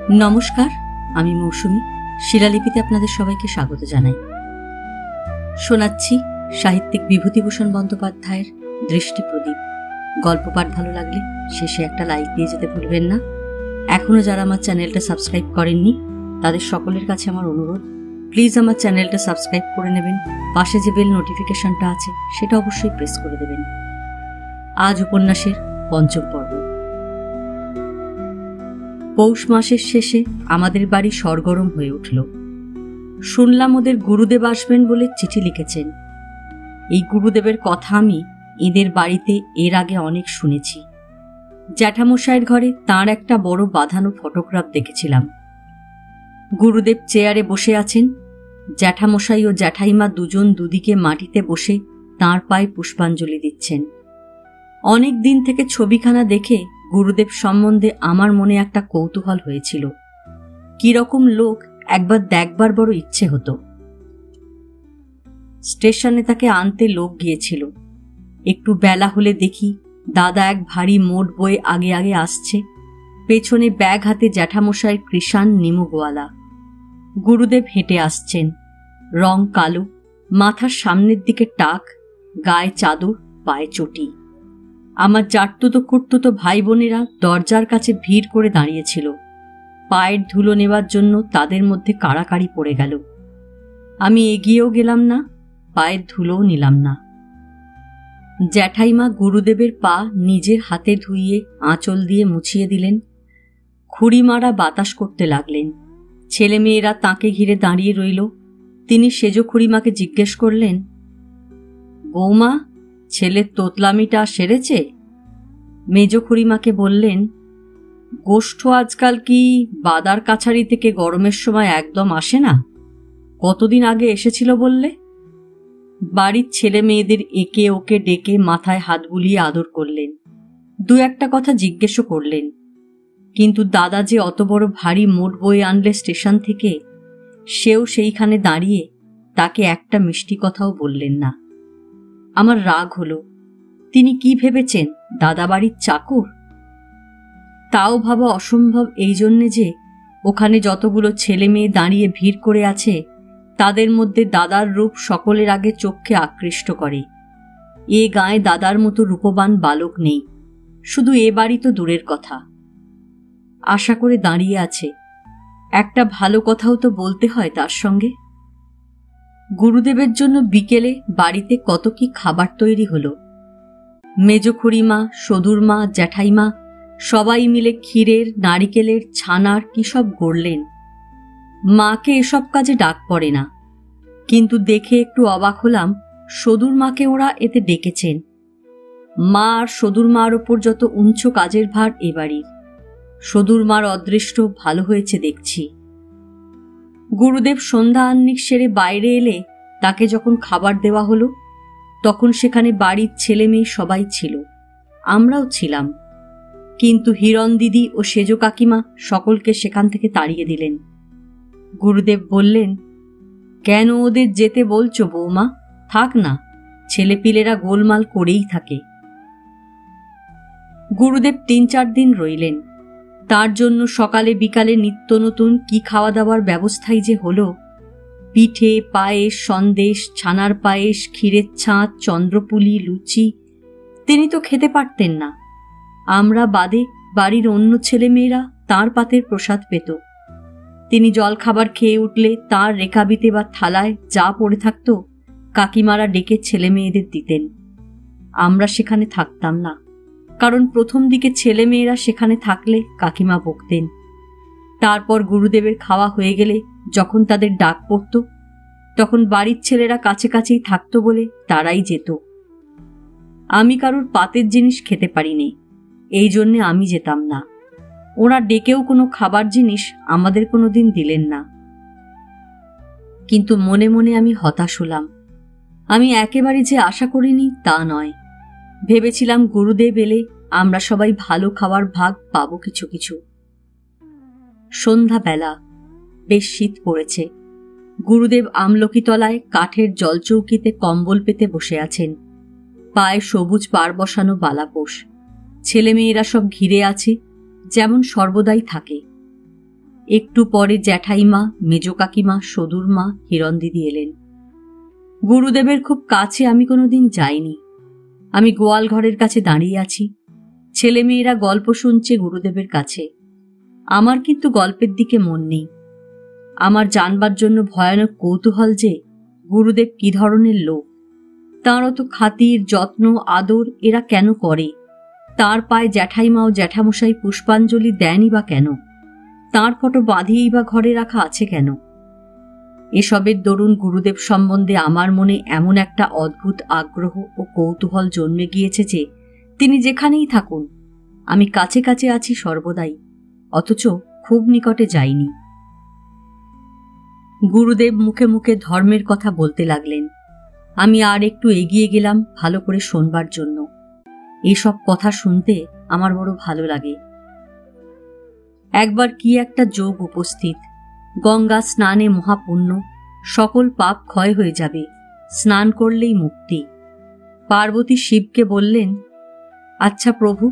নমস্কার, আমি মৌসুমী। শিলালিপিতে আপনাদের সবাইকে স্বাগত জানাই। শোনাচ্ছি সাহিত্যিক বিভূতিভূষণ বন্দ্যোপাধ্যায়ের দৃষ্টিপ্রদীপ। গল্প পাঠ ভালো লাগলে শেষে একটা লাইক দিয়ে যেতে ভুলবেন না। এখনও যারা আমার চ্যানেলটা সাবস্ক্রাইব করেননি তাদের সকলের কাছে আমার অনুরোধ, প্লিজ আমার চ্যানেলটা সাবস্ক্রাইব করে নেবেন। পাশে যে বেল নোটিফিকেশনটা আছে সেটা অবশ্যই প্রেস করে দেবেন। আজ উপন্যাসের পঞ্চম পর্ব। পৌষ মাসের শেষে আমাদের বাড়ি সরগরম হয়ে উঠল। শুনলাম ওদের গুরুদেব আসবেন বলে চিঠি লিখেছেন। এই গুরুদেবের কথা আমি এদের বাড়িতে এর আগে অনেক শুনেছি। জ্যাঠামশাইয়ের ঘরে তাঁর একটা বড় বাঁধানো ফটোগ্রাফ দেখেছিলাম। গুরুদেব চেয়ারে বসে আছেন, জ্যাঠামশাই ও জ্যাঠাইমা দুজন দুদিকে মাটিতে বসে তাঁর পায়ে পুষ্পাঞ্জলি দিচ্ছেন। অনেক দিন থেকে ছবিখানা দেখে গুরুদেব সম্বন্ধে আমার মনে একটা কৌতূহল হয়েছিল। কিরকম লোক একবার দেখবার বড় ইচ্ছে হতো। স্টেশনে তাকে আনতে লোক গিয়েছিল। একটু বেলা হলে দেখি দাদা এক ভারী মোট বয়ে আগে আগে আসছে, পেছনে ব্যাগ হাতে জ্যাঠামশাইয়ের কৃষাণ নিমুগওয়ালা। গুরুদেব হেঁটে আসছেন, রং কালো, মাথার সামনের দিকে টাক, গায়ে চাদর, পায়ে চটি। আমার জাটতুতো খুঁড়তুতো ভাই বোনেরা দরজার কাছে ভিড় করে দাঁড়িয়েছিল। পায়ের ধুলো নেবার জন্য তাদের মধ্যে কাড়াকাড়ি পড়ে গেল। আমি এগিয়েও গেলাম না, পায়ের ধুলোও নিলাম না। জ্যাঠাইমা গুরুদেবের পা নিজের হাতে ধুইয়ে আঁচল দিয়ে মুছিয়ে দিলেন। খুঁড়িমারা বাতাস করতে লাগলেন। ছেলেমেয়েরা তাঁকে ঘিরে দাঁড়িয়ে রইল। তিনি সেজ খুড়িমাকে জিজ্ঞেস করলেন, বৌমা, ছেলের তোতলামিটা সেরেছে? মেজ খুড়িমাকে বললেন, গোষ্ঠ আজকাল কি বাদার কাছারি থেকে গরমের সময় একদম আসে না? কতদিন আগে এসেছিল বললে? বাড়ির ছেলে মেয়েদের একে ওকে ডেকে মাথায় হাত বুলিয়ে আদর করলেন। দু একটা কথা জিজ্ঞেসও করলেন। কিন্তু দাদা যে অত বড় ভারী মোট বয়ে আনলে স্টেশন থেকে, সেও সেইখানে দাঁড়িয়ে তাকে একটা মিষ্টি কথাও বললেন না। আমার রাগ হলো। তিনি কি ভেবেছেন দাদা বাড়ির চাকর? তাও ভাবা অসম্ভব এই জন্যে যে ওখানে যতগুলো ছেলে মেয়ে দাঁড়িয়ে ভিড় করে আছে তাদের মধ্যে দাদার রূপ সকলের আগে চোখকে আকৃষ্ট করে। এ গায়ে দাদার মতো রূপবান বালক নেই, শুধু এ বাড়ি তো দূরের কথা। আশা করে দাঁড়িয়ে আছে, একটা ভালো কথাও তো বলতে হয় তার সঙ্গে। গুরুদেবের জন্য বিকেলে বাড়িতে কত কি খাবার তৈরি হলো। মেজ খুড়িমা, সদুরমা, জ্যাঠাইমা সবাই মিলে ক্ষীরের, নারিকেলের, ছানার কি সব গড়লেন। মাকে এসব কাজে ডাক পড়ে না, কিন্তু দেখে একটু অবাক হলাম সদুরমাকে ওরা এতে ডেকেছেন। মা আর সদুরমার ওপর যত উঞ্চ কাজের ভার এ বাড়ির। সদুরমার অদৃষ্ট ভালো হয়েছে দেখছি। গুরুদেব সন্ধ্যা আহ্নিক সেরে বাইরে এলে তাকে যখন খাবার দেওয়া হলো তখন সেখানে বাড়ির ছেলে মেয়ে সবাই ছিল, আমরাও ছিলাম। কিন্তু হিরণ দিদি ও সেজ কাকিমা সকলকে সেখান থেকে তাড়িয়ে দিলেন। গুরুদেব বললেন, কেন ওদের যেতে বলছো বৌমা? থাক না, ছেলেপিলেরা গোলমাল করেই থাকে। গুরুদেব ৩-৪ দিন রইলেন। তার জন্য সকালে বিকালে নিত্য নতুন কি খাওয়া দাওয়ার ব্যবস্থাই যে হলো। পিঠে, পায়েস, সন্দেশ, ছানার পায়েস, ক্ষীরের ছাঁচ, চন্দ্রপুলি, লুচি। তিনি তো খেতে পারতেন না। আমরা বাদে বাড়ির অন্য ছেলেমেয়েরা তাঁর পাতের প্রসাদ পেত। তিনি জলখাবার খেয়ে উঠলে তাঁর রেখাবিতে বা থালায় যা পড়ে থাকত কাকিমারা ডেকে ছেলে মেয়েদের দিতেন। আমরা সেখানে থাকতাম না, কারণ প্রথম দিকে ছেলে মেয়েরা সেখানে থাকলে কাকিমা বকতেন। তারপর গুরুদেবের খাওয়া হয়ে গেলে যখন তাদের ডাক পড়ত তখন বাড়ির ছেলেরা কাছে কাছেই থাকত বলে তারাই যেত। আমি কারুর পাতের জিনিস খেতে পারিনি, এই জন্যে আমি যেতাম না। ওরা ডেকেও কোনো খাবার জিনিস আমাদের কোনো দিন দিলেন না। কিন্তু মনে মনে আমি হতাশ হলাম। আমি একেবারে যে আশা করিনি তা নয়। ভেবেছিলাম গুরুদেব এলে আমরা সবাই ভালো খাওয়ার ভাগ পাবো কিছু কিছু। সন্ধ্যাবেলা, বেশ শীত পড়েছে। গুরুদেব আমলকিতলায় কাঠের জলচৌকিতে কম্বল পেতে বসে আছেন। পায়ে সবুজ পার বসানো বালাপোষ। ছেলেমেয়েরা সব ঘিরে আছে, যেমন সর্বদাই থাকে। একটু পরে জ্যাঠাইমা, মেজ কাকিমা, সদুর মা, হিরণ দিদি এলেন। গুরুদেবের খুব কাছে আমি কোনোদিন যাইনি। আমি গোয়াল ঘরের কাছে দাঁড়িয়ে আছি, ছেলেমেয়েরা গল্প শুনছে গুরুদেবের কাছে। আমার কিন্তু গল্পের দিকে মন নেই। আমার জানবার জন্য ভয়ানক কৌতূহল যে গুরুদেব কি ধরনের লোক, তাঁর অত খাতির, যত্ন, আদর এরা কেন করে, তাঁর পায়ে জ্যাঠাইমা ও জ্যাঠামশাই পুষ্পাঞ্জলি দেনই বা কেন, তাঁর ফটো বাঁধিয়েই বা ঘরে রাখা আছে কেন? এসবের দরুন গুরুদেব সম্বন্ধে আমার মনে এমন একটা অদ্ভুত আগ্রহ ও কৌতূহল জন্মে গিয়েছে যে তিনি যেখানেই থাকুন আমি কাছে কাছে আছি সর্বদাই, অথচ খুব নিকটে যাইনি। গুরুদেব মুখে মুখে ধর্মের কথা বলতে লাগলেন। আমি আর একটু এগিয়ে গেলাম ভালো করে শোনবার জন্য। এসব কথা শুনতে আমার বড় ভালো লাগে। একবার কি একটা যোগ উপস্থিত, গঙ্গা স্নানে মহাপুণ্য, সকল পাপ ক্ষয় হয়ে যাবে, স্নান করলেই মুক্তি। পার্বতী শিবকে বললেন, আচ্ছা প্রভু,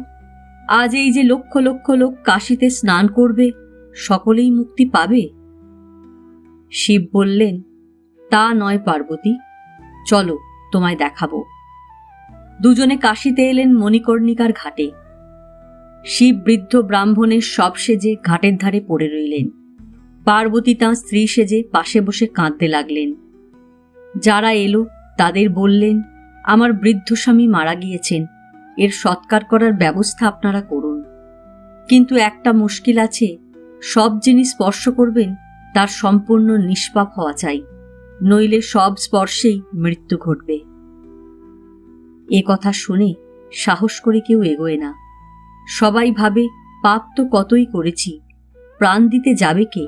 আজ এই যে লক্ষ লক্ষ লোক কাশীতে স্নান করবে, সকলেই মুক্তি পাবে? শিব বললেন, তা নয় পার্বতী, চলো তোমায় দেখাবো। দুজনে কাশীতে এলেন মণিকর্ণিকার ঘাটে। শিব বৃদ্ধ ব্রাহ্মণের সব সেজে ঘাটের ধারে পড়ে রইলেন। পার্বতী তাঁর স্ত্রী সেজে পাশে বসে কাঁদতে লাগলেন। যারা এলো তাদের বললেন, আমার বৃদ্ধ স্বামী মারা গিয়েছেন, এর সৎকার করার ব্যবস্থা আপনারা করুন। কিন্তু একটা মুশকিল আছে, সব যিনি স্পর্শ করবেন তার সম্পূর্ণ নিষ্পাপ হওয়া চাই, নইলে সব স্পর্শেই মৃত্যু ঘটবে। এ কথা শুনে সাহস করে কেউ এগোয় না। সবাই ভাবে, পাপ তো কতই করেছি, প্রাণ দিতে যাবে কে?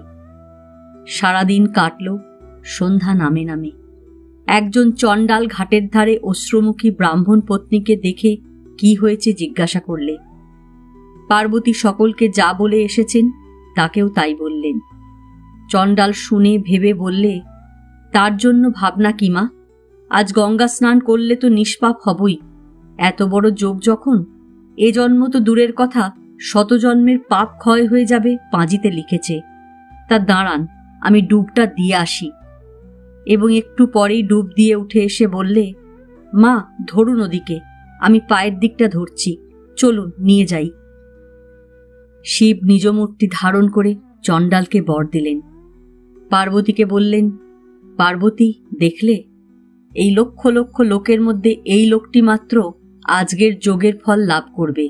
সারাদিন কাটল, সন্ধ্যা নামে নামে একজন চণ্ডাল ঘাটের ধারে অশ্রুমুখী ব্রাহ্মণ পত্নীকে দেখে কি হয়েছে জিজ্ঞাসা করলে। পার্বতী সকলকে যা বলে এসেছেন তাকেও তাই বললেন। চণ্ডাল শুনে ভেবে বললে, তার জন্য ভাবনা কি মা, আজ গঙ্গা স্নান করলে তো নিষ্পাপ হবই। এত বড় যোগ যখন, এ জন্ম তো দূরের কথা, শত জন্মের পাপ ক্ষয় হয়ে যাবে পাঁজিতে লিখেছে। তা দাঁড়ান, আমি ডুবটা দিয়ে আসি। এবং একটু পরেই ডুব দিয়ে উঠে এসে বললে, মা ধরুন ওদিকে, আমি পায়ের দিকটা ধরছি, চলুন নিয়ে যাই। শিব নিজ মূর্তি ধারণ করে চণ্ডালকে বর দিলেন। পার্বতীকে বললেন, পার্বতী দেখলে, এই লক্ষ লক্ষ লোকের মধ্যে এই লোকটি মাত্র আজকের যোগের ফল লাভ করবে।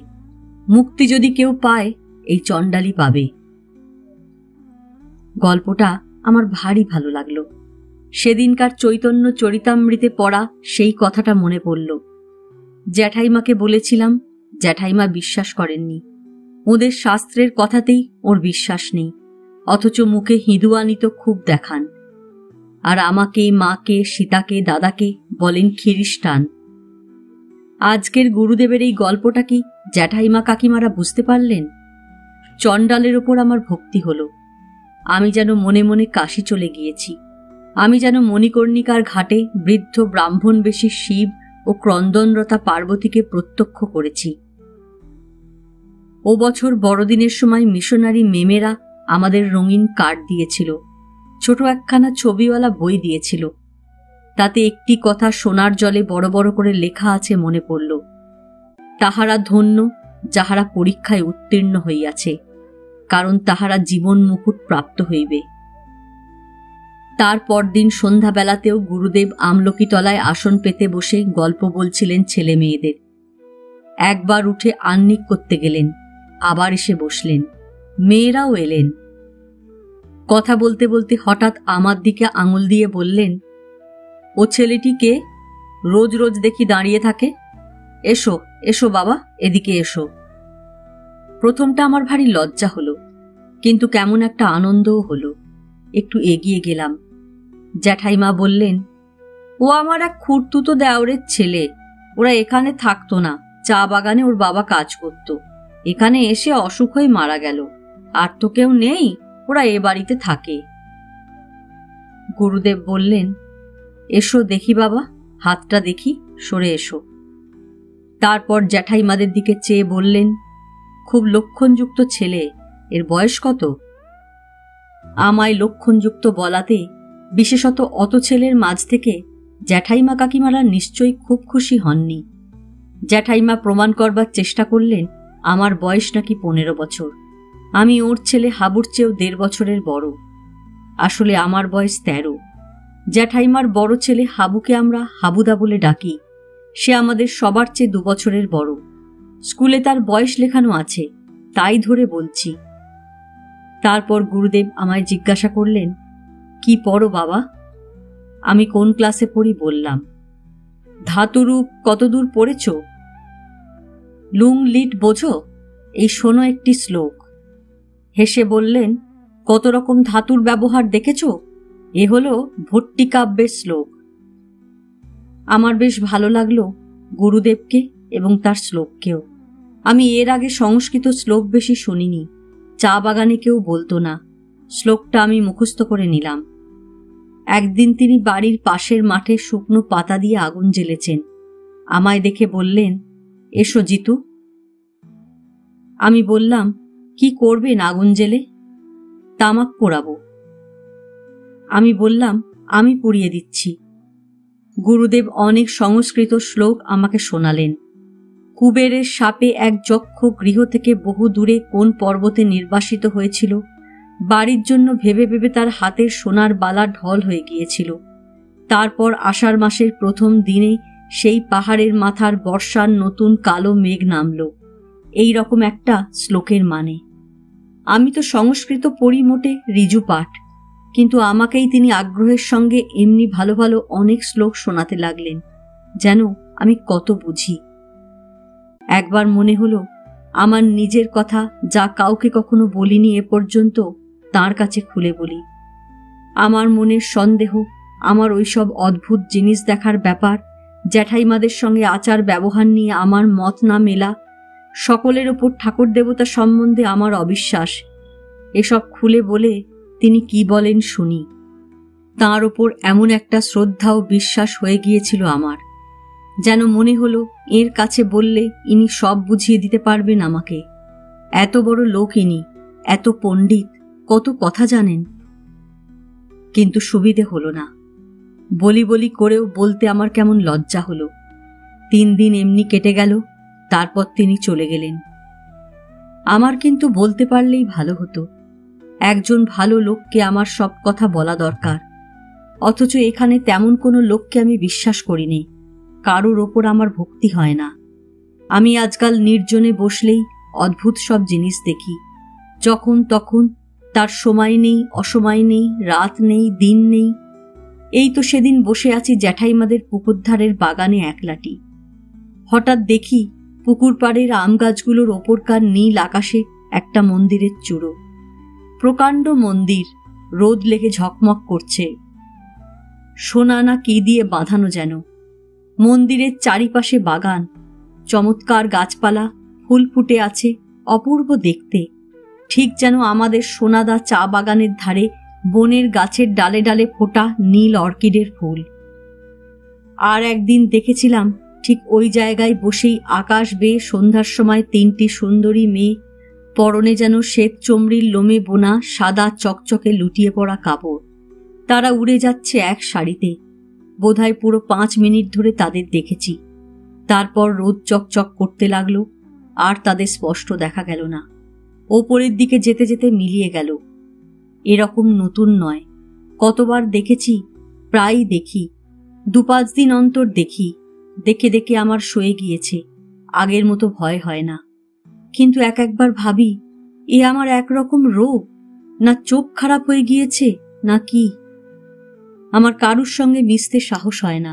মুক্তি যদি কেউ পায়, এই চণ্ডালই পাবে। গল্পটা আমার ভারী ভালো লাগলো। সেদিনকার চৈতন্য চরিতামৃতে পড়া সেই কথাটা মনে পড়ল। জ্যাঠাইমাকে বলেছিলাম, জ্যাঠাইমা বিশ্বাস করেননি। ওদের শাস্ত্রের কথাতেই ওর বিশ্বাস নেই, অথচ মুখে হিঁদুয়ানি তো খুব দেখান। আর আমাকে, মাকে, সীতাকে, দাদাকে বলেন খ্রিস্টান। আজকের গুরুদেবের এই গল্পটা কি জ্যাঠাইমা কাকিমারা বুঝতে পারলেন? চণ্ডালের ওপর আমার ভক্তি হলো। আমি যেন মনে মনে কাশী চলে গিয়েছি। আমি যেন মণিকর্ণিকার ঘাটে বৃদ্ধ ব্রাহ্মণবেশী শিব ও ক্রন্দনরতা পার্বতীকে প্রত্যক্ষ করেছি। ও বছর বড়দিনের সময় মিশনারি মেমেরা আমাদের রঙিন কার্ড দিয়েছিল, ছোট একখানা ছবিওয়ালা বই দিয়েছিল। তাতে একটি কথা সোনার জলে বড় বড় করে লেখা আছে মনে পড়ল, তাহারা ধন্য যাহারা পরীক্ষায় উত্তীর্ণ হইয়াছে, কারণ তাহারা জীবন মুকুট প্রাপ্ত হইবে। তার পরদিন সন্ধ্যাবেলাতেও গুরুদেব আমলকিতলায় আসন পেতে বসে গল্প বলছিলেন ছেলে মেয়েদের। একবার উঠে আহ্নিক করতে গেলেন, আবার এসে বসলেন। মেয়েরাও এলেন। কথা বলতে বলতে হঠাৎ আমার দিকে আঙুল দিয়ে বললেন, ও ছেলেটি কে? রোজ রোজ দেখি দাঁড়িয়ে থাকে। এসো এসো বাবা, এদিকে এসো। প্রথমটা আমার ভারী লজ্জা হলো, কিন্তু কেমন একটা আনন্দও হলো। একটু এগিয়ে গেলাম। জ্যাঠাইমা বললেন, ও আমার এক খুড়তুতো দেওরের ছেলে। ওরা এখানে থাকতো না, চা বাগানে ওর বাবা কাজ করত। এখানে এসে অসুখ হয়ে মারা গেল। আর তো কেউ নেই, ওরা এ বাড়িতে থাকে। গুরুদেব বললেন, এসো দেখি বাবা, হাতটা দেখি, সরে এসো। তারপর জ্যাঠাইমাদের দিকে চেয়ে বললেন, খুব লক্ষণযুক্ত ছেলে, এর বয়স কত? আমায় লক্ষণযুক্ত বলাতে বিশেষত অত ছেলের মাঝ থেকে জ্যাঠাইমা কাকিমারা নিশ্চয়ই খুব খুশি হননি। জ্যাঠাইমা প্রমাণ করবার চেষ্টা করলেন আমার বয়স নাকি 15 বছর, আমি ওর ছেলে হাবুর চেয়েও 1.5 বছরের বড়। আসলে আমার বয়স 13। জ্যাঠাইমার বড় ছেলে হাবুকে আমরা হাবুদা বলে ডাকি। সে আমাদের সবার চেয়ে 2 বছরের বড়। স্কুলে তার বয়স লেখানো আছে, তাই ধরে বলছি। তারপর গুরুদেব আমায় জিজ্ঞাসা করলেন, কি পড়ো বাবা? আমি কোন ক্লাসে পড়ি বললাম। ধাতুরূপ কতদূর পড়েছ? লুং লিট বোঝো? এই শোনো একটি শ্লোক। হেসে বললেন, কত রকম ধাতুর ব্যবহার দেখেছ? এ হলো ভট্টিকাব্যের শ্লোক। আমার বেশ ভালো লাগলো গুরুদেবকে এবং তার শ্লোককেও। আমি এর আগে সংস্কৃত শ্লোক বেশি শুনিনি, চা বাগানে কেউ বলতো না। শ্লোকটা আমি মুখস্থ করে নিলাম। একদিন তিনি বাড়ির পাশের মাঠে শুকনো পাতা দিয়ে আগুন জ্বেলেছেন। আমায় দেখে বললেন, এসো জিতু। আমি বললাম, কি করবেন আগুন জ্বেলে? তামাক পোড়াবো। আমি বললাম, আমি পুড়িয়ে দিচ্ছি। গুরুদেব অনেক সংস্কৃত শ্লোক আমাকে শোনালেন। কুবেরের শাপে এক যক্ষ গৃহ থেকে বহু দূরে কোন পর্বতে নির্বাসিত হয়েছিল। বাড়ির জন্য ভেবে ভেবে তার হাতের সোনার বালা ঢল হয়ে গিয়েছিল। তারপর আষাঢ় মাসের প্রথম দিনে সেই পাহাড়ের মাথার বর্ষার নতুন কালো মেঘ নামল। এই রকম একটা শ্লোকের মানে। আমি তো সংস্কৃত পড়ি মোটে রিজু পাঠ, কিন্তু আমাকেই তিনি আগ্রহের সঙ্গে এমনি ভালো ভালো অনেক শ্লোক শোনাতে লাগলেন, যেন আমি কত বুঝি। একবার মনে হলো আমার নিজের কথা যা কাউকে কখনো বলিনি এ পর্যন্ত, তার কাছে খুলে বলি। আমার মনের সন্দেহ, আমার ওইসব অদ্ভুত জিনিস দেখার ব্যাপার, জ্যাঠাইমাদের সঙ্গে আচার ব্যবহার নিয়ে আমার মত না মেলা, সকলের ওপর ঠাকুর দেবতা সম্বন্ধে আমার অবিশ্বাস, এসব খুলে বলে তিনি কি বলেন শুনি। তাঁর ওপর এমন একটা শ্রদ্ধা ও বিশ্বাস হয়ে গিয়েছিল আমার, যেন মনে হলো এর কাছে বললে ইনি সব বুঝিয়ে দিতে পারবেন আমাকে। এত বড় লোক ইনি, এত পণ্ডিত, কত কথা জানেন। কিন্তু সুবিধে হলো না। বলি বলি করেও বলতে আমার কেমন লজ্জা হলো। 3 দিন এমনি কেটে গেল, তারপর তিনি চলে গেলেন। আমার কিন্তু বলতে পারলেই ভালো হতো। একজন ভালো লোককে আমার সব কথা বলা দরকার। অথচ এখানে তেমন কোনো লোককে আমি বিশ্বাস করিনি। কারোর ওপর আমার ভক্তি হয় না। আমি আজকাল নির্জনে বসলেই অদ্ভুত সব জিনিস দেখি। যখন তখন, তার সময় নেই, অসময় নেই, রাত নেই, দিন নেই। এই তো সেদিন বসে আছি জ্যাঠাইমাদের পুকুরধারের বাগানে একলাটি। হঠাৎ দেখি পুকুর পাড়ের আম গাছগুলোর ওপরকার নীল আকাশে একটা মন্দিরের চূড়ো। প্রকাণ্ড মন্দির, রোদ লেগে ঝকমক করছে। সোনা না কি দিয়ে বাঁধানো যেন। মন্দিরের চারিপাশে বাগান, চমৎকার গাছপালা, ফুল ফুটে আছে, অপূর্ব দেখতে। ঠিক যেন আমাদের সোনাদা চা বাগানের ধারে বনের গাছের ডালে ডালে ফোটা নীল অর্কিডের ফুল। আর একদিন দেখেছিলাম ঠিক ওই জায়গায় বসেই আকাশ বেয়ে সন্ধ্যার সময় 3টি সুন্দরী মেয়ে, পরনে যেন শ্বেত চমড়ির লোমে বোনা সাদা চকচকে লুটিয়ে পড়া কাপড়। তারা উড়ে যাচ্ছে এক সারিতে। বোধহয় পুরো 5 মিনিট ধরে তাদের দেখেছি। তারপর রোদ চকচক করতে লাগলো, আর তাদের স্পষ্ট দেখা গেল না। ওপরের দিকে যেতে যেতে মিলিয়ে গেল। এরকম নতুন নয়, কতবার দেখেছি, প্রায়ই দেখি। 2-5 দিন অন্তর দেখি। দেখে দেখে আমার সয়ে গিয়েছে, আগের মতো ভয় হয় না। কিন্তু একবার ভাবি, এ আমার একরকম রোগ, না চোখ খারাপ হয়ে গিয়েছে, না কি? আমার কারুর সঙ্গে মিশতে সাহস হয় না।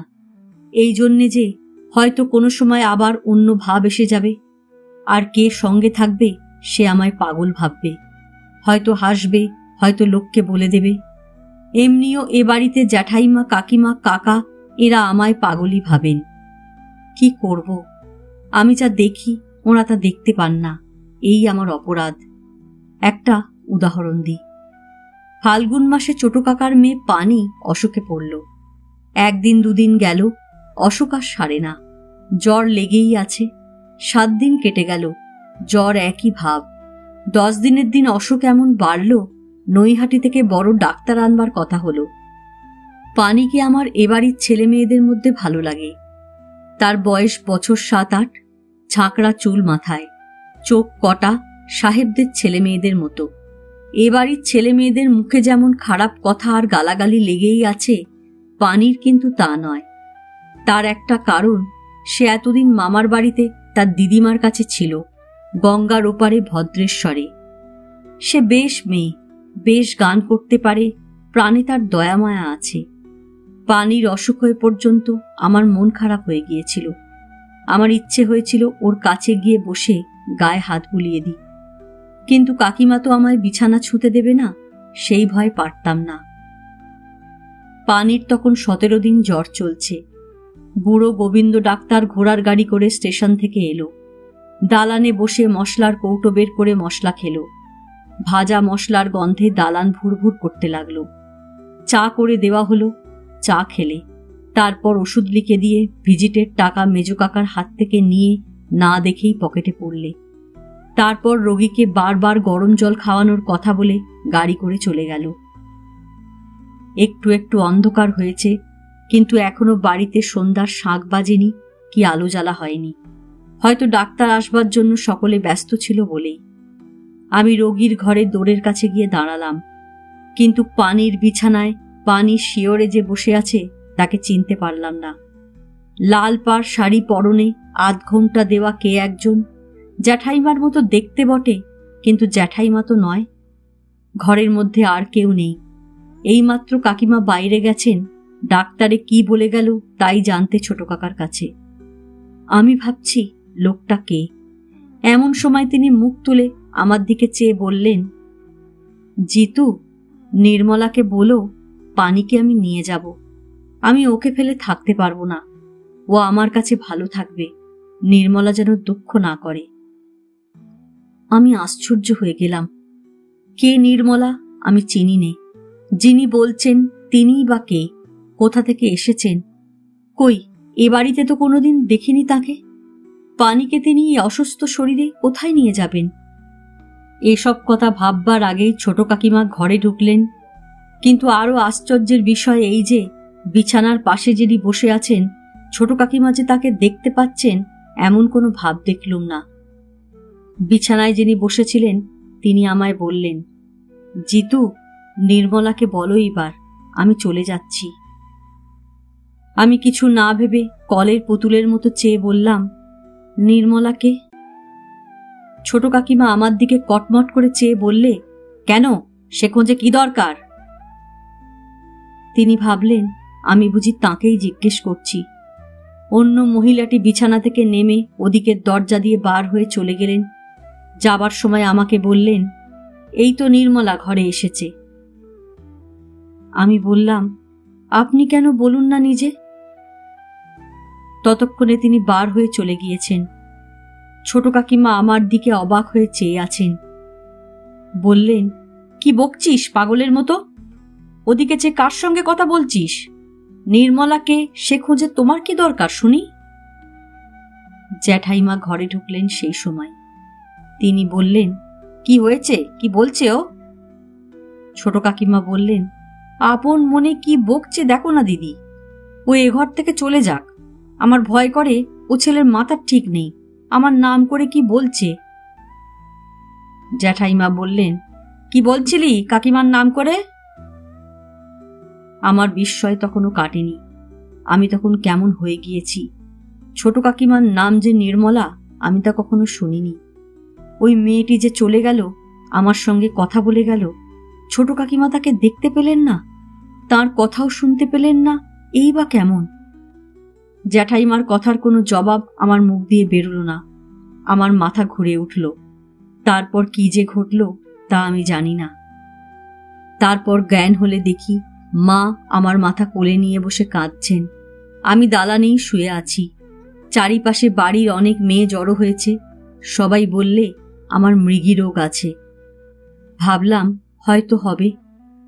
এই জন্যে যে হয়তো কোনো সময় আবার অন্য ভাব এসে যাবে, আর কে সঙ্গে থাকবে সে আমায় পাগল ভাববে, হয়তো হাসবে, হয়তো লোককে বলে দেবে। এমনিও এ বাড়িতে জ্যাঠাইমা, কাকিমা, কাকা এরা আমায় পাগলই ভাবেন। কি করব? আমি যা দেখি ওরা তা দেখতে পান না, এই আমার অপরাধ। একটা উদাহরণ দিই। ফাল্গুন মাসে ছোট কাকার মেয়ে পানি অসুখে পড়ল। 1 দিন 2 দিন গেল, অসুখ আর সারে না। জ্বর লেগেই আছে। 7 দিন কেটে গেল, জ্বর একই ভাব। 10 দিনের দিন অসুখ এমন বাড়ল, নৈহাটি থেকে বড় ডাক্তার আনবার কথা হলো। পানিকে আমার এবাড়ির ছেলে মেয়েদের মধ্যে ভালো লাগে। তার বয়স বছর 7-8, ঝাঁকড়া চুল মাথায়, চোখ কটা সাহেবদের ছেলে মেয়েদের মতো। এবাড়ির ছেলে মেয়েদের মুখে যেমন খারাপ কথা আর গালাগালি লেগেই আছে, পানির কিন্তু তা নয়। তার একটা কারণ, সে এতদিন মামার বাড়িতে তার দিদিমার কাছে ছিল, গঙ্গার ওপারে ভদ্রেশ্বরে। সে বেশ মেয়ে, বেশ গান করতে পারে, প্রাণে তার দয়ামায়া আছে। পানির অসুখ হয়ে পর্যন্ত আমার মন খারাপ হয়ে গিয়েছিল। আমার ইচ্ছে হয়েছিল ওর কাছে গিয়ে বসে গায়ে হাত বুলিয়ে দিই, কিন্তু কাকিমা তো আমায় বিছানা ছুঁতে দেবে না, সেই ভয় পারতাম না। পানির তখন 17 দিন জ্বর চলছে। বুড়ো গোবিন্দ ডাক্তার ঘোড়ার গাড়ি করে স্টেশন থেকে এলো। দালানে বসে মশলার কৌটো বের করে মশলা খেলো। ভাজা মশলার গন্ধে দালান ভুরভুর করতে লাগলো। চা করে দেওয়া হলো, চা খেলে। তারপর ওষুধ লিখে দিয়ে ভিজিটের টাকা মেজো কাকার হাত থেকে নিয়ে না দেখেই পকেটে পড়লে। তারপর রোগীকে বারবার গরম জল খাওয়ানোর কথা বলে গাড়ি করে চলে গেল। একটু একটু অন্ধকার হয়েছে, কিন্তু এখনো বাড়িতে সন্ধ্যার শাঁখ বাজেনি কি আলো জ্বালা হয়নি। হয়তো ডাক্তার আসবার জন্য সকলে ব্যস্ত ছিল বলেই। আমি রোগীর ঘরে দোরের কাছে গিয়ে দাঁড়ালাম, কিন্তু পানির বিছানায় পানি শিয়রে যে বসে আছে তাকে চিনতে পারলাম না। লাল পাড় শাড়ি পরনে, 8 ঘোমটা দেওয়া কে একজন, জ্যাঠাইমার মতো দেখতে বটে, কিন্তু জ্যাঠাইমা তো নয়। ঘরের মধ্যে আর কেউ নেই। এইমাত্র কাকিমা বাইরে গেছেন, ডাক্তারে কি বলে গেল তাই জানতে ছোট কাকার কাছে। আমি ভাবছি লোকটা কে। এমন সময় তিনি মুখ তুলে আমার দিকে চেয়ে বললেন, জিতু, নির্মলাকে বলো পানিকে আমি নিয়ে যাব। আমি ওকে ফেলে থাকতে পারবো না। ও আমার কাছে ভালো থাকবে, নির্মলা যেন দুঃখ না করে। আমি আশ্চর্য হয়ে গেলাম। কে নির্মলা আমি চিনি নে। যিনি বলছেন তিনিই বা কে, কোথা থেকে এসেছেন? কই, এ বাড়িতে তো কোনোদিন দেখিনি তাকে। পানিকে তিনি অসুস্থ শরীরে কোথায় নিয়ে যাবেন? এসব কথা ভাববার আগেই ছোট কাকিমা ঘরে ঢুকলেন। কিন্তু আরো আশ্চর্যের বিষয় এই যে, বিছানার পাশে যিনি বসে আছেন, ছোট কাকিমা যে তাকে দেখতে পাচ্ছেন এমন কোনো ভাব দেখলুম না। বিছানায় যিনি বসেছিলেন তিনি আমায় বললেন, জিতু, নির্মলাকে বলো এবার আমি চলে যাচ্ছি। আমি কিছু না ভেবে কলের পুতুলের মতো চেয়ে বললাম, নির্মলাকে? ছোট কাকিমা আমার দিকে কটমট করে চেয়ে বললে, কেন, সে খোঁজে কি দরকার? তিনি ভাবলেন আমি বুঝি তাঁকেই জিজ্ঞেস করছি। অন্য মহিলাটি বিছানা থেকে নেমে ওদিকের দরজা দিয়ে বার হয়ে চলে গেলেন। যাবার সময় আমাকে বললেন, এই তো নির্মলা ঘরে এসেছে। আমি বললাম, আপনি কেন বলুন না নিজে? ততক্ষণে তিনি বার হয়ে চলে গিয়েছেন। ছোট কাকিমা আমার দিকে অবাক হয়ে চেয়ে আছেন। বললেন, কি বকছিস পাগলের মতো? ওদিকে চেয়ে কার সঙ্গে কথা বলছিস? নির্মলাকে সে খোঁজে তোমার কি দরকার শুনি? জ্যাঠাইমা ঘরে ঢুকলেন সেই সময়। তিনি বললেন, কি হয়েছে, কি বলছে ও? ছোট কাকিমা বললেন, আপন মনে কি বকছে দেখো না দিদি। ও এ ঘর থেকে চলে যাক। আমার ভয় করে ও ছেলের মাথার ঠিক নেই, আমার নাম করে কি বলছে। জ্যাঠাইমা বললেন, কি বলছিলি কাকিমার নাম করে? আমার বিস্ময় তখনও কাটেনি। আমি তখন কেমন হয়ে গিয়েছি। ছোট কাকিমার নাম যে নির্মলা আমি তা কখনো শুনিনি। ওই মেয়েটি যে চলে গেল, আমার সঙ্গে কথা বলে গেল, ছোট কাকিমা তাকে দেখতে পেলেন না, তার কথাও শুনতে পেলেন না, এই বা কেমন? জ্যাঠাইমার কথার কোনো জবাব আমার মুখ দিয়ে বেরোল না। আমার মাথা ঘুরে উঠল। তারপর কি যে ঘটল তা আমি জানি না। তারপর জ্ঞান হলে দেখি মা আমার মাথা কোলে নিয়ে বসে কাঁদছেন। আমি দালানেই শুয়ে আছি। চারিপাশে বাড়ির অনেক মেয়ে জড়ো হয়েছে। সবাই বললে আমার মৃগী রোগ আছে। ভাবলাম হয়তো হবে,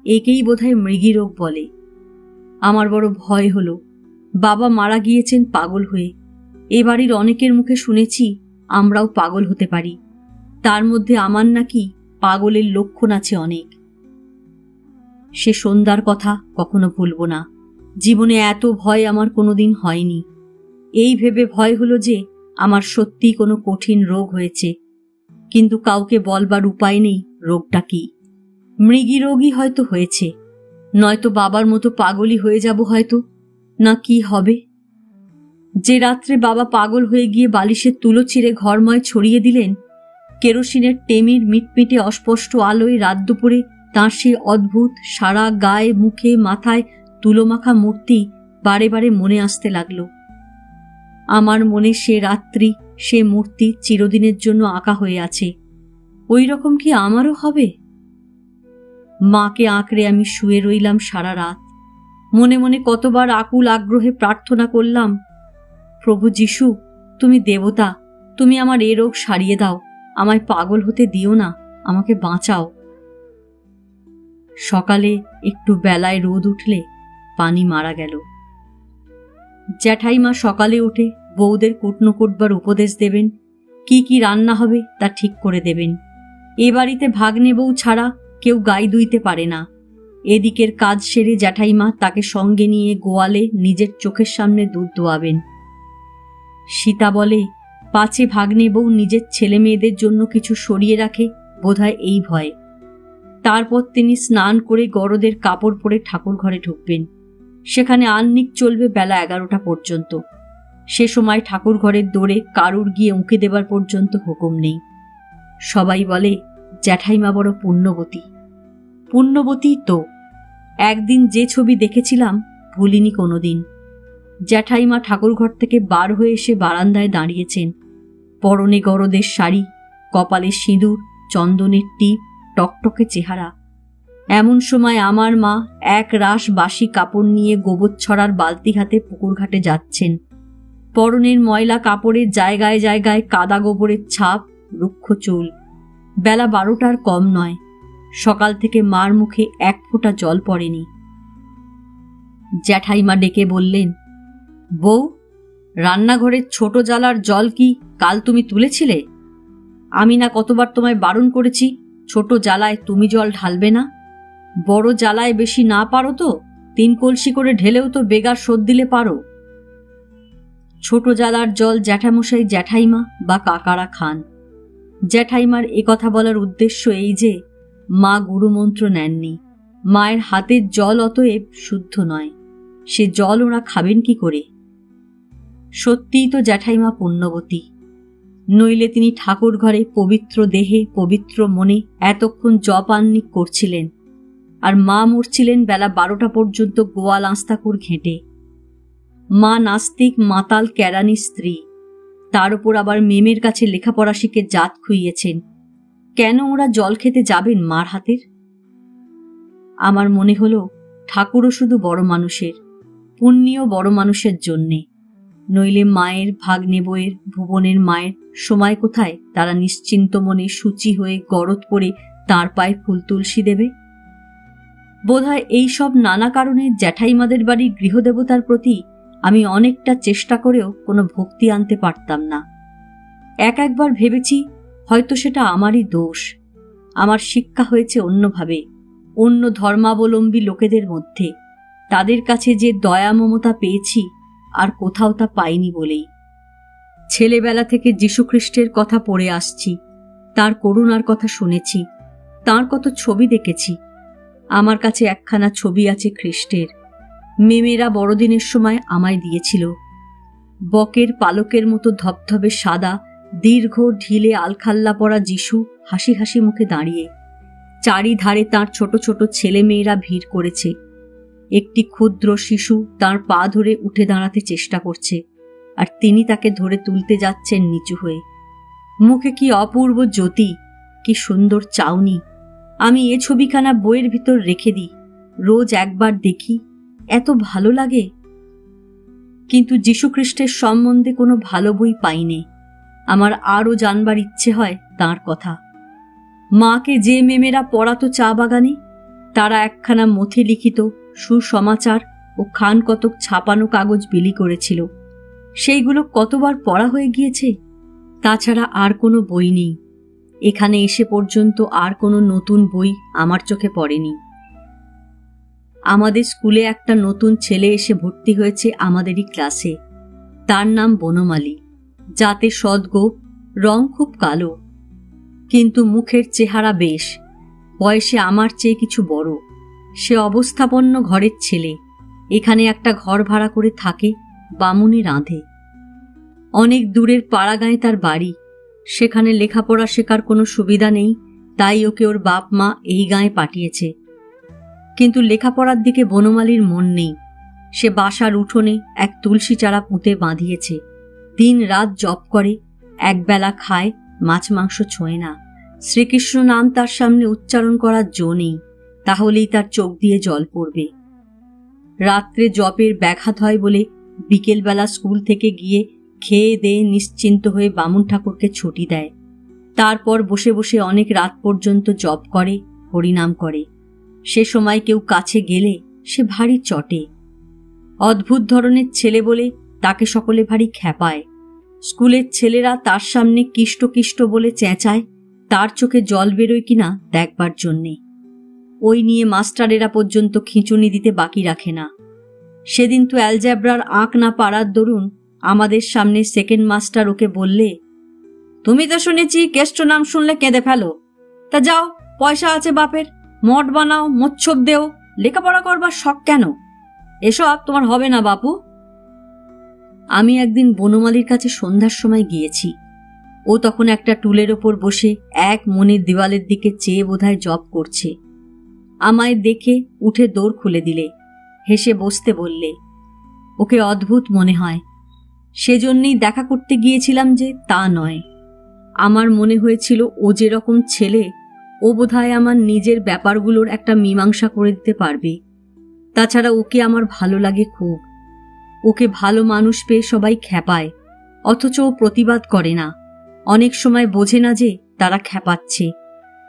একেই বোধহয় মৃগী রোগ বলে। আমার বড় ভয় হলো। বাবা মারা গিয়েছেন পাগল হয়ে। এ বাড়ির অনেকের মুখে শুনেছি আমরাও পাগল হতে পারি। তার মধ্যে আমার নাকি পাগলের লক্ষণ আছে অনেক। সে সন্ধ্যার কথা কখনো ভুলব না। জীবনে এত ভয় আমার কোনোদিন হয়নি। এই ভেবে ভয় হলো যে আমার সত্যি কোনো কঠিন রোগ হয়েছে, কিন্তু কাউকে বলবার উপায় নেই রোগটা কি। মৃগী রোগই হয়তো হয়েছে, নয়তো বাবার মতো পাগলই হয়ে যাব হয়তো, না কি হবে। যে রাত্রে বাবা পাগল হয়ে গিয়ে বালিশের তুলো ছিঁড়ে ঘরময় ছড়িয়ে দিলেন, কেরোসিনের টেমির মিটমিটে অস্পষ্ট আলোয় রাত দুপুরে তাঁর সে অদ্ভুত সারা গায়ে মুখে মাথায় তুলোমাখা মূর্তি বারে বারে মনে আসতে লাগল। আমার মনে সে রাত্রি, সে মূর্তি চিরদিনের জন্য আঁকা হয়ে আছে। ওই রকম কি আমারও হবে? মাকে আঁকড়ে আমি শুয়ে রইলাম সারা রাত। মনে মনে কতবার আকুল আগ্রহে প্রার্থনা করলাম, প্রভু যিশু, তুমি দেবতা, তুমি আমার এ রোগ সারিয়ে দাও, আমায় পাগল হতে দিও না, আমাকে বাঁচাও। সকালে একটু বেলায় রোদ উঠলে পানি মারা গেল। জ্যাঠাইমা সকালে উঠে বউদের কুটনো কুটবার উপদেশ দেবেন, কি কি রান্না হবে তা ঠিক করে দেবেন। এ বাড়িতে ভাগ্নে বউ ছাড়া কেউ গাই দুইতে পারে না। এদিকের কাজ সেরে জ্যাঠাইমা তাকে সঙ্গে নিয়ে গোয়ালে নিজের চোখের সামনে দুধ দোয়াবেন। সীতা বলে, পাছে ভাগ্নে বউ নিজের ছেলে মেয়েদের জন্য কিছু সরিয়ে রাখে, বোধহয় এই ভয়ে। তারপর তিনি স্নান করে গরদের কাপড় পরে ঠাকুর ঘরে ঢুকবেন। সেখানে আহ্নিক চলবে বেলা 11টা পর্যন্ত। সে সময় ঠাকুর ঘরের দোরে কারুর গিয়ে উঁকে দেবার পর্যন্ত হুকুম নেই। সবাই বলে জ্যাঠাইমা বড় পুণ্যবতী। পুণ্যবতী তো। একদিন যে ছবি দেখেছিলাম ভুলিনি কোনোদিন। জ্যাঠাইমা ঠাকুরঘর থেকে বার হয়ে এসে বারান্দায় দাঁড়িয়েছেন। পরনে গরদের শাড়ি, কপালে সিঁদুর, চন্দনের টিপ, টকটকে চেহারা। এমন সময় আমার মা এক রাশ বাসি কাপড় নিয়ে গোবর ছড়ার বালতি হাতে পুকুর ঘাটে যাচ্ছেন। পরনের ময়লা কাপড়ের জায়গায় জায়গায় কাদা গোবরের ছাপ, রুক্ষ চুল। বেলা 12টার কম নয়। সকাল থেকে মার মুখে এক ফোঁটা জল পড়েনি। জ্যাঠাইমা ডেকে বললেন, বউ, রান্নাঘরের ছোট জালার জল কি কাল তুমি তুলেছিলে? আমি না কতবার তোমায় বারণ করেছি ছোট জালায় তুমি জল ঢালবে না। বড় জালায় বেশি না পারো তো 3 কলসি করে ঢেলেও তো বেগার শোধ দিলে পারো। ছোট জালার জল জ্যাঠামশাই জ্যাঠাইমা বা কাকারা খান। জ্যাঠাইমার কথা বলার উদ্দেশ্য এই যে মা গুরুমন্ত্র নেননি। মায়ের হাতের জল অতএব শুদ্ধ নয়। সে জল ওরা খাবেন কি করে? সত্যিই তো জ্যাঠাইমা পুণ্যবতী। নইলে তিনি ঠাকুর ঘরে পবিত্র দেহে পবিত্র মনে এতক্ষণ জপ আহ্নিক করছিলেন, আর মা মরছিলেন বেলা 12টা পর্যন্ত গোয়াল আস্তাকুর ঘেঁটে। মা নাস্তিক মাতাল কেরানি স্ত্রী, তার উপর আবার মেমের কাছে লেখাপড়া শিখে জাত খুইয়েছেন। কেন ওরা জল খেতে যাবেন মার হাতের? আমার মনে হলো ঠাকুরও শুধু বড় মানুষের, পুণ্যিও বড় মানুষের জন্যে। নইলে মায়ের, ভাগ্নে বউয়ের, ভুবনের মায়ের সময় কোথায় তারা নিশ্চিন্ত মনে শুচি হয়ে গরদ পরে তাঁর পায়ে ফুল তুলসী দেবে? বোধহয় এইসব নানা কারণে জ্যাঠাইমাদের বাড়ির গৃহদেবতার প্রতি আমি অনেকটা চেষ্টা করেও কোনো ভক্তি আনতে পারতাম না। একবার ভেবেছি হয়তো সেটা আমারই দোষ। আমার শিক্ষা হয়েছে অন্যভাবে, অন্য ধর্মাবলম্বী লোকেদের মধ্যে। তাদের কাছে যে দয়া মমতা পেয়েছি আর কোথাও তা পাইনি বলেই। ছেলেবেলা থেকে যীশুখ্রিস্টের কথা পড়ে আসছি, তার করুণার কথা শুনেছি, তার কত ছবি দেখেছি। আমার কাছে একখানা ছবি আছে খ্রিস্টের, মেমেরা বড়দিনের সময় আমায় দিয়েছিল। বকের পালকের মতো ধবধবে সাদা, দীর্ঘ ঢিলে আলখাল্লা পরা যিশু হাসি হাসি মুখে দাঁড়িয়ে। চারিধারে তার ছোট ছোট ছেলে মেয়েরা ভিড় করেছে। একটি ক্ষুদ্র শিশু তার পা ধরে উঠে দাঁড়াতে চেষ্টা করছে, আর তিনি তাকে ধরে তুলতে যাচ্ছেন নিচু হয়ে। মুখে কি অপূর্ব জ্যোতি, কি সুন্দর চাউনি। আমি এ ছবিখানা বইয়ের ভিতর রেখে দিই, রোজ একবার দেখি, এত ভালো লাগে। কিন্তু যীশুখ্রিস্টের সম্বন্ধে কোনো ভালো বই পাইনি। আমার আরও জানবার ইচ্ছে হয় তাঁর কথা। মাকে যে মেমেরা পড়াতো চা বাগানে, তারা একখানা মথে লিখিত সুসমাচার ও খান কতক ছাপানো কাগজ বিলি করেছিল। সেইগুলো কতবার পড়া হয়ে গিয়েছে। তাছাড়া আর কোনো বই নেই। এখানে এসে পর্যন্ত আর কোনো নতুন বই আমার চোখে পড়েনি। আমাদের স্কুলে একটা নতুন ছেলে এসে ভর্তি হয়েছে আমাদেরই ক্লাসে। তার নাম বনমালী। জাতে সদ্গোপ, রং খুব কালো, কিন্তু মুখের চেহারা বেশ। বয়সে আমার চেয়ে কিছু বড়। সে অবস্থাপন্ন ঘরের ছেলে। এখানে একটা ঘর ভাড়া করে থাকে, বামুনে রাঁধে। অনেক দূরের পাড়াগাঁয়ে তার বাড়ি। সেখানে লেখাপড়া শেখার কোনো সুবিধা নেই, তাই ওকে ওর বাপ মা এই গাঁয়ে পাঠিয়েছে। কিন্তু লেখাপড়ার দিকে বনমালীর মন নেই। সে বাসার উঠোনে এক তুলসী চারা পুঁতে বাঁধিয়েছে। দিন রাত জপ করে, একবেলা খায়, মাছ মাংস ছোঁয় না। শ্রীকৃষ্ণ নাম তার সামনে উচ্চারণ করার জো নেই, তাহলেই তার চোখ দিয়ে জল পড়বে। রাত্রে জপের ব্যাঘাত হয় বলে বিকেলবেলা স্কুল থেকে গিয়ে খেয়ে দেয়ে নিশ্চিন্ত হয়ে বামুন ঠাকুরকে ছুটি দেয়। তারপর বসে বসে অনেক রাত পর্যন্ত জপ করে, হরিনাম করে। সে সময় কেউ কাছে গেলে সে ভারী চটে। অদ্ভুত ধরনের ছেলে বলে তাকে সকলে ভারী খ্যাপায়। স্কুলের ছেলেরা তার সামনে কিষ্ট কিষ্ট বলে চেঁচায়, তার চোখে জল বেরোয় কিনা দেখবার জন্যে। ওই নিয়ে মাস্টারেরা পর্যন্ত খিঁচুনি দিতে বাকি রাখে না। সেদিন তো অ্যালজেব্রার আঁক না পারার দরুন আমাদের সামনে সেকেন্ড মাস্টার ওকে বললে, তুমি তো শুনেছি কেষ্ট নাম শুনলে কেঁদে ফেলো, তা যাও, পয়সা আছে বাপের, মঠ বানাও, মোচ্ছব দেও, লেখাপড়া করবার শখ কেন? এসব তোমার হবে না বাপু। আমি একদিন বনমালীর কাছে সন্ধ্যার সময় গিয়েছি। ও তখন একটা টুলের ওপর বসে এক মনে দেওয়ালের দিকে চেয়ে বোধহয় জপ করছে। আমায় দেখে উঠে দৌড় খুলে দিলে, হেসে বসতে বললে। ওকে অদ্ভুত মনে হয়। সেজন্যই দেখা করতে গিয়েছিলাম যে তা নয়। আমার মনে হয়েছিল ও যেরকম ছেলে, ও বোধহয় আমার নিজের ব্যাপারগুলোর একটা মীমাংসা করে দিতে পারবে। তাছাড়া ওকে আমার ভালো লাগে খুব। ওকে ভালো মানুষ পেয়ে সবাই খ্যাপায়, অথচ ও প্রতিবাদ করে না। অনেক সময় বোঝে না যে তারা খ্যাপাচ্ছে।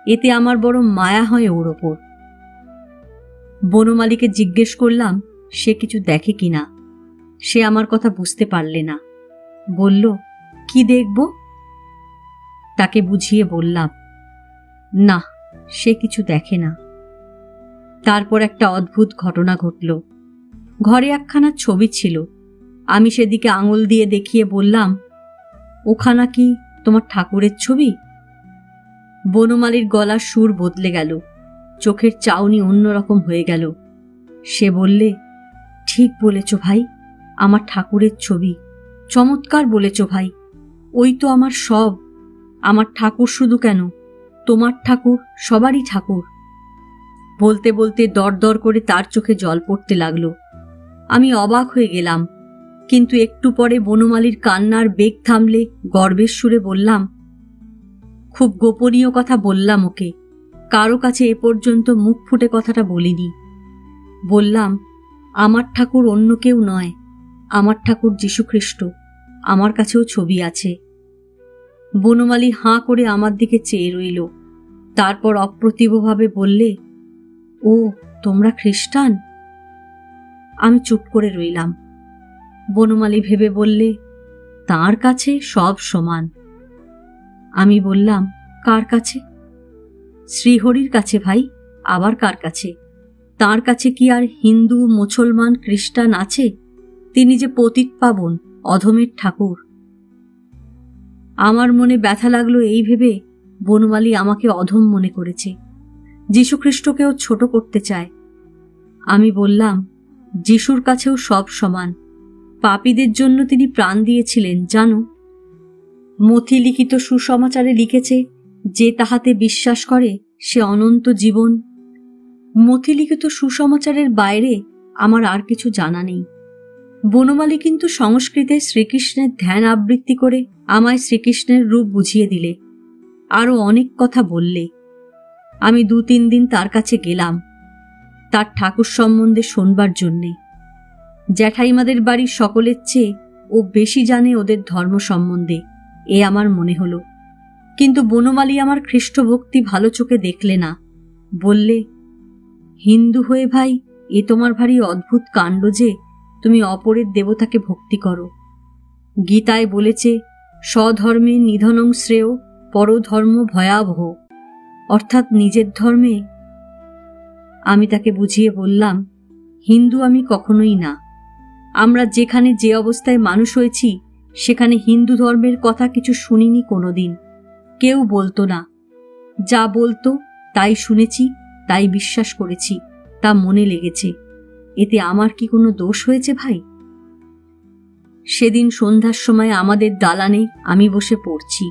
এতে আমার বড় মায়া হয় ওর ওপর। বনমালীকে জিজ্ঞেস করলাম সে কিছু দেখে কিনা। সে আমার কথা বুঝতে পারলে না। বলল, কি দেখব? তাকে বুঝিয়ে বললাম, না, সে কিছু দেখে না। তারপর একটা অদ্ভুত ঘটনা ঘটল। ঘরে একখানা ছবি ছিল। আমি সেদিকে আঙুল দিয়ে দেখিয়ে বললাম, ওখানা কি তোমার ঠাকুরের ছবি? বনমালীর গলার সুর বদলে গেল, চোখের চাউনি অন্যরকম হয়ে গেল। সে বললে, ঠিক বলেছ ভাই, আমার ঠাকুরের ছবি। চমৎকার বলেছ ভাই, ওই তো আমার সব। আমার ঠাকুর শুধু কেন, তোমার ঠাকুর সবারই ঠাকুর। বলতে বলতে দরদর করে তার চোখে জল পড়তে লাগলো। আমি অবাক হয়ে গেলাম, কিন্তু একটু পরে বনমালীর কান্নার বেগ থামলে গর্বের সুরে বললাম, খুব গোপনীয় কথা বললাম ওকে, কারো কাছে এ পর্যন্ত মুখ ফুটে কথাটা বলিনি। বললাম, আমার ঠাকুর অন্য কেউ নয়, আমার ঠাকুর যীশুখ্রিস্ট। আমার কাছেও ছবি আছে। বনমালী হাঁ করে আমার দিকে চেয়ে রইল। তারপর অপ্রতিভভাবে বললে, ও, তোমরা খ্রিস্টান? আমি চুপ করে রইলাম। বনমালী ভেবে বললে, তাঁর কাছে সব সমান। আমি বললাম, কার কাছে? শ্রীহরির কাছে ভাই, আবার কার কাছে? তাঁর কাছে কি আর হিন্দু, মুসলমান, খ্রিস্টান আছে? তিনি যে পতিত পাবন, অধমের ঠাকুর। আমার মনে ব্যথা লাগলো এই ভেবে বনমালী আমাকে অধম মনে করেছে, যীশুখ্রিস্টকেও ছোট করতে চায়। আমি বললাম, যিশুর কাছেও সব সমান। পাপীদের জন্য তিনি প্রাণ দিয়েছিলেন জানো। মথি লিখিত সুসমাচারে লিখেছে, যে তাহাতে বিশ্বাস করে সে অনন্ত জীবন। মথি লিখিত সুসমাচারের বাইরে আমার আর কিছু জানা নেই। বনমালী কিন্তু সংস্কৃতে শ্রীকৃষ্ণের ধ্যান আবৃত্তি করে আমায় শ্রীকৃষ্ণের রূপ বুঝিয়ে দিলে, আরও অনেক কথা বললে। আমি 2-3 দিন তার কাছে গেলাম তার ঠাকুর সম্বন্ধে শোনবার জন্যে। জ্যাঠাইমাদের বাড়ির সকলের চেয়ে ও বেশি জানে ওদের ধর্ম সম্বন্ধে, এ আমার মনে হলো। কিন্তু বনমালী আমার খ্রিস্ট ভক্তি ভালো চোখে দেখলে না। বললে, হিন্দু হয়ে ভাই এ তোমার ভারী অদ্ভুত কাণ্ড যে তুমি অপরের দেবতাকে ভক্তি করো। গীতায় বলেছে, স্বধর্মে নিধনং শ্রেয়, পরধর্ম ভয়াবহ, অর্থাৎ নিজের ধর্মে। আমি তাকে বুঝিয়ে বললাম, হিন্দু আমি কখনোই না। আমরা যেখানে যে অবস্থায় মানুষ হয়েছি সেখানে হিন্দু ধর্মের কথা কিছু শুনিনি কোনোদিন। কেউ বলতো না, যা বলতো তাই শুনেছি, তাই বিশ্বাস করেছি, তা মনে লেগেছে। এতে আমার কি কোনো দোষ হয়েছে ভাই? সেদিন সন্ধ্যার সময় আমাদের দালানে আমি বসে পড়ছি।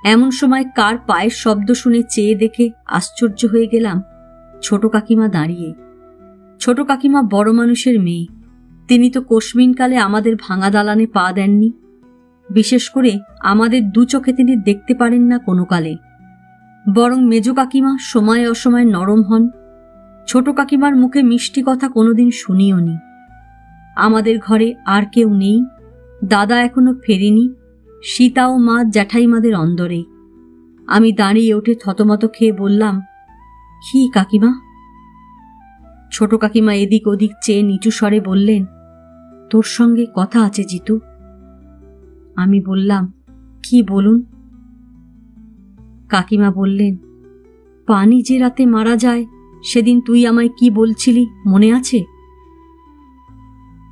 এমন সময় কার পায়ের শব্দ শুনে চেয়ে দেখে আশ্চর্য হয়ে গেলাম, ছোট কাকিমা দাঁড়িয়ে। ছোট কাকিমা বড় মানুষের মেয়ে। তিনি তো কোশমিনকালে আমাদের ভাঙা দালানে পা দেননি। বিশেষ করে আমাদের দু চোখে তিনি দেখতে পারেন না কোনো কালে। বরং মেজ কাকিমা সময় অসময় নরম হন। ছোট কাকিমার মুখে মিষ্টি কথা কোনোদিন শুনিও নি। আমাদের ঘরে আর কেউ নেই। দাদা এখনো ফেরেনি। সীতা ও মা জ্যাঠাইমাদের অন্দরে। আমি দাঁড়িয়ে উঠে থতমত খেয়ে বললাম, কি কাকিমা? ছোট কাকিমা এদিক ওদিক চেয়ে নিচু স্বরে বললেন, তোর সঙ্গে কথা আছে জিতু। আমি বললাম, কি বলুন? কাকিমা বললেন, পানি যে রাতে মারা যায় সেদিন তুই আমায় কি বলছিলি মনে আছে?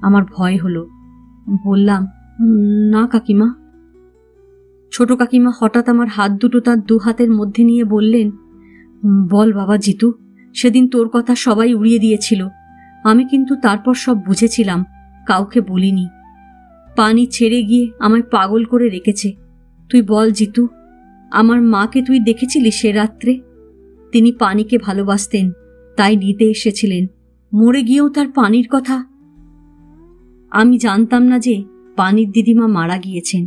আমার ভয় হলো। বললাম, না কাকিমা। ছোট কাকিমা হঠাৎ আমার হাত দুটো তার দু হাতের মধ্যে নিয়ে বললেন, বল বাবা জিতু, সেদিন তোর কথা সবাই উড়িয়ে দিয়েছিল। আমি কিন্তু তারপর সব বুঝেছিলাম, কাউকে বলিনি। পানি ছেড়ে গিয়ে আমায় পাগল করে রেখেছে। তুই বল জিতু, আমার মাকে তুই দেখেছিলি সে রাত্রে? তিনি পানিকে ভালোবাসতেন, তাই নিতে এসেছিলেন। মরে গিয়েও তার পানির কথা। আমি জানতাম না যে পানির দিদিমা মারা গিয়েছেন।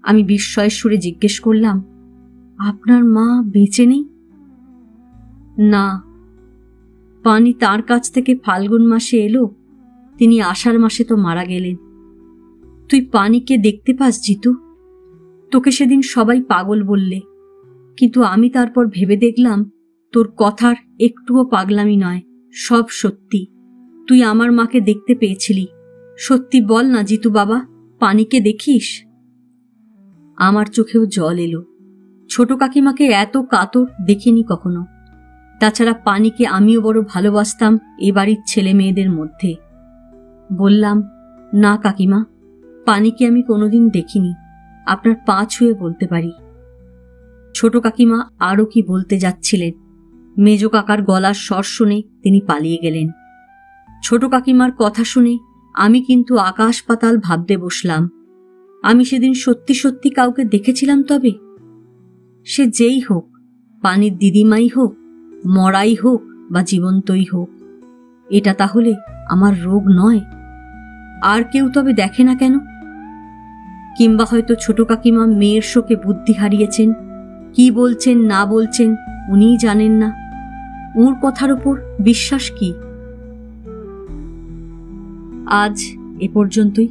আমি বিস্ময়ের সুরে জিজ্ঞেস করলাম, আপনার মা বেঁচে নেই? না, পানি তার কাছ থেকে ফাল্গুন মাসে এলো, তিনি আষাঢ় মাসে তো মারা গেলেন। তুই পানিকে দেখতে পাস জিতু? তোকে সেদিন সবাই পাগল বললে, কিন্তু আমি তারপর ভেবে দেখলাম তোর কথার একটুও পাগলামি নয়, সব সত্যি। তুই আমার মাকে দেখতে পেয়েছিলি। সত্যি বল না জিতু বাবা, পানিকে দেখিস? আমার চোখেও জল এলো। ছোট কাকিমাকে এত কাতর দেখিনি কখনো। তাছাড়া পানিকে আমিও বড় ভালোবাসতাম এ বাড়ির ছেলে মেয়েদের মধ্যে। বললাম, না কাকিমা, পানিকে আমি কোনোদিন দেখিনি। আপনার পা ছুঁয়ে বলতে পারি। ছোট কাকিমা আরও কি বলতে যাচ্ছিলেন, মেজ কাকার গলার স্বর শুনে তিনি পালিয়ে গেলেন। ছোট কাকিমার কথা শুনে আমি কিন্তু আকাশ পাতাল ভাবতে বসলাম। আমি সেদিন সত্যি সত্যি কাউকে দেখেছিলাম তবে? সে যেই হোক, পানির দিদিমাই হোক, মরাই হোক বা জীবন্তই হোক, এটা তাহলে আমার রোগ নয়? আর কেউ তবে দেখে না কেন? কিংবা হয়তো ছোট কাকিমা মেয়ের শোকে বুদ্ধি হারিয়েছেন। কি বলছেন না বলছেন উনিই জানেন না। ওর কথার উপর বিশ্বাস কি? আজ এ পর্যন্তই।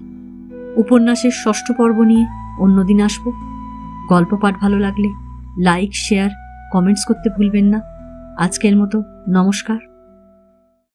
উপন্যাসের ৬ষ্ঠ পর্ব নিয়ে অন্যদিন আসব। গল্প পাঠ ভালো লাগলে লাইক, শেয়ার, কমেন্টস করতে ভুলবেন না। আজকের মতো নমস্কার।